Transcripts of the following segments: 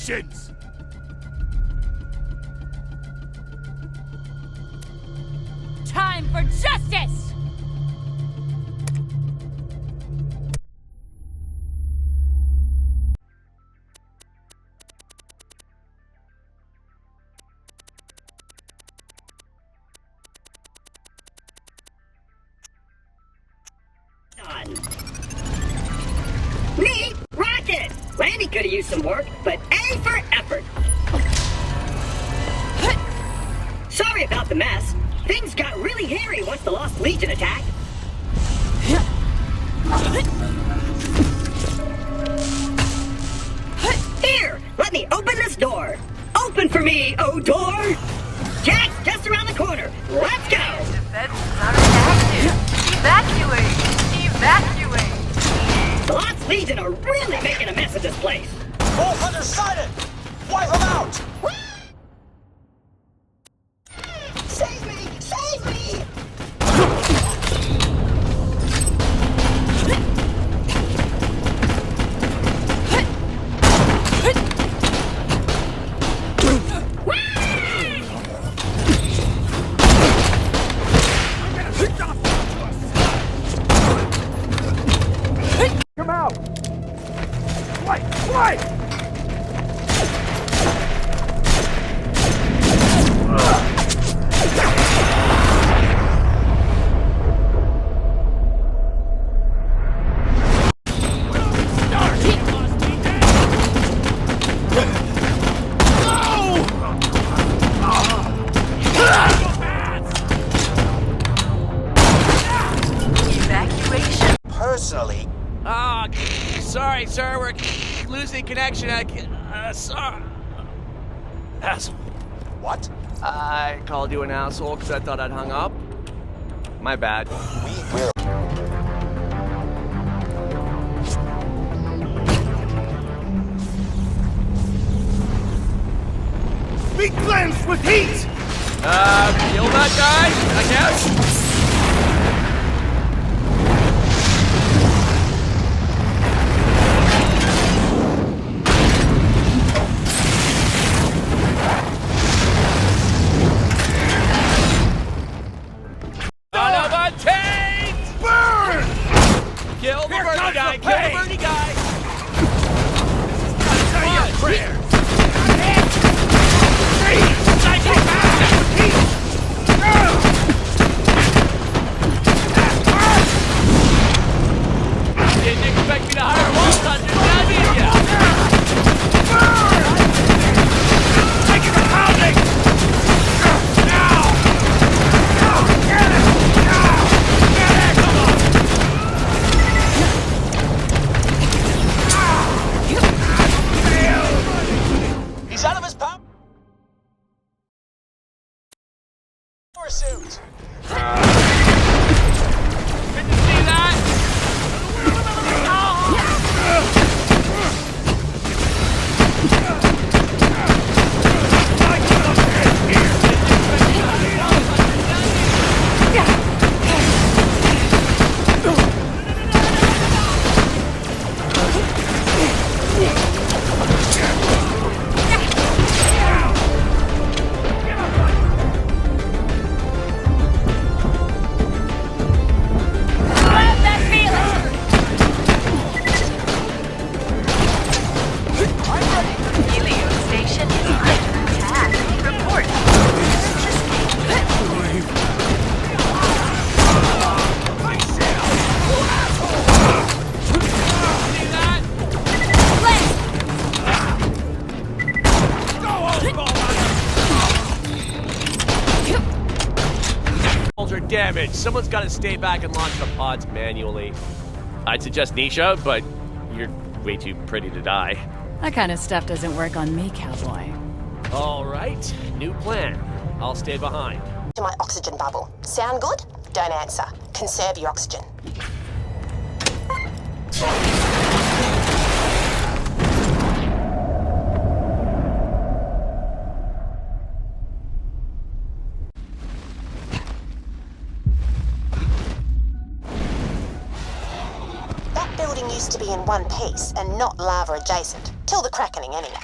Patience! Time for justice! Me? Rocket! Randy could have used some work, but A for effort. Sorry about the mess. Things got really hairy once the Lost Legion attacked. Here, let me open this door. Open for me, oh door! Jack's just around the corner. Let's go! Defenses are inactive. Evacuate! Evacuate! The Lost Legion are really making a mess of this place. All hunters sighted! Wipe them out! Save me! Save me! Come out! Fly! Evacuation. Personally, Sorry, sir, we're losing connection. Sorry. Asshole. what? I called you an asshole because I thought I'd hung up. My bad. We will. Be cleansed with heat! Kill that guy, I guess? Son of a taint! Burn! Kill the Here birdie comes guy! the Kill the pain! birdie guy! Say your on, prayers! Didn't expect me to hire wall touchers, now did ya? Take it to pounding! Now! Get it! Now! Get it! Come on! He's out of his power suit. Did you see that? Love that feeling! Helio station is under attack. Report. See that? Hulls are damaged. Someone's got to stay back and launch the pods manually. I'd suggest Nisha, but you're way too pretty to die. That kind of stuff doesn't work on me, cowboy. All right, new plan. I'll stay behind. To my oxygen bubble. Sound good? Don't answer. Conserve your oxygen. That building used to be in one piece and not lava adjacent. Till the crackening anyway.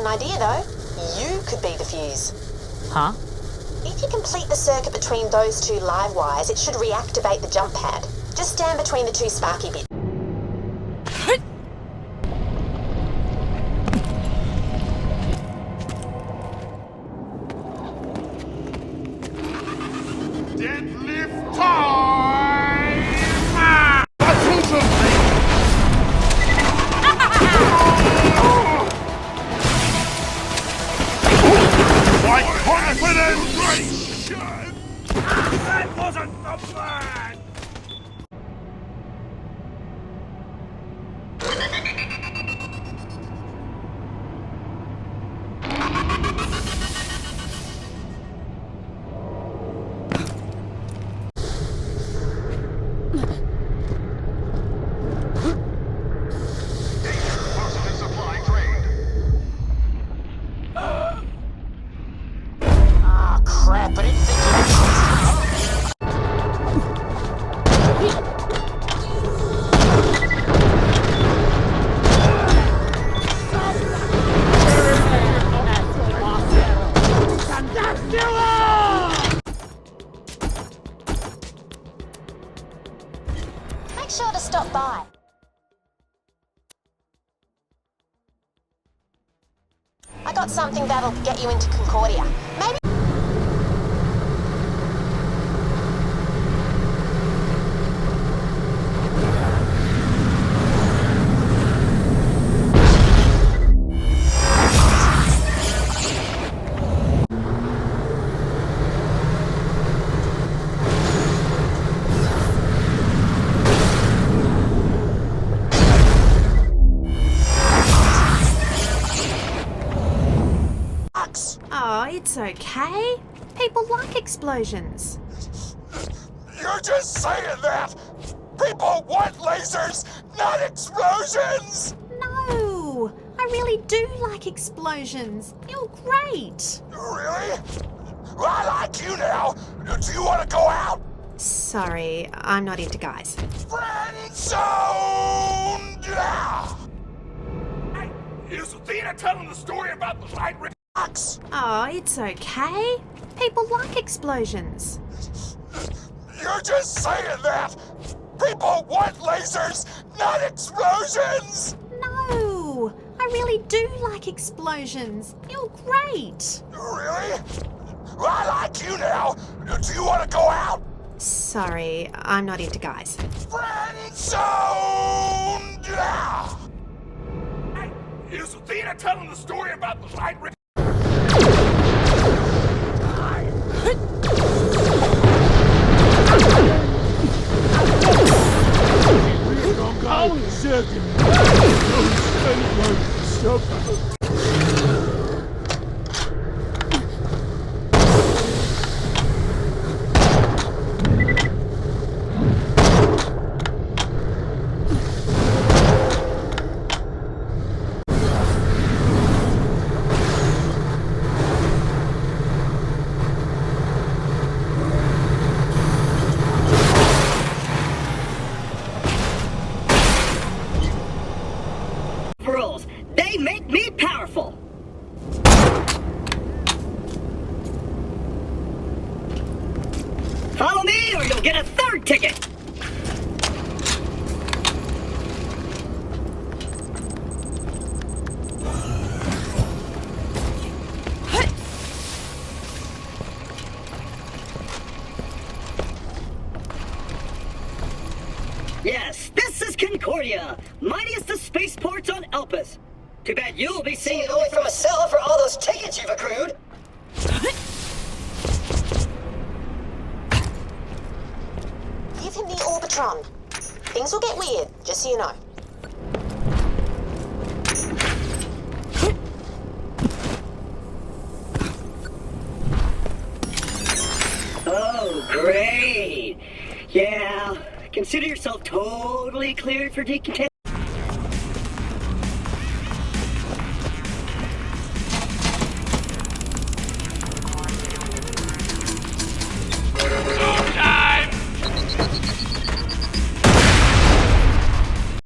an idea, though. You could be the fuse. Huh? If you complete the circuit between those two live wires, it should reactivate the jump pad. Just stand between the two sparky bits. Deadlift time! Battle My confidence! That wasn't the plan! Ah, crap, I didn't think Make sure to stop by. I got something that'll get you into Concordia. Maybe. Oh, it's okay. People like explosions. you're just saying that! People want lasers, not explosions! No, I really do like explosions. You're great. Really? I like you now! Do you want to go out? Sorry, I'm not into guys. Friend zone! Hey, is Athena telling the story about the light ray? Oh, it's okay. People like explosions. You're just saying that! People want lasers, not explosions! No, I really do like explosions. You're great. Really? I like you now! Do you want to go out? Sorry, I'm not into guys. Friend zone! Hey, is Athena telling the story about the light ray? Rules. They make me powerful. Follow me or you'll get a third ticket. Yes, this is Concordia, mightiest of spaceports on Elpis. Too bad you'll be seeing it only from a cell for all those tickets you've accrued. Give him the Orbitron. Things will get weird, just so you know. Oh, great. Yeah, consider yourself totally cleared for decontamination.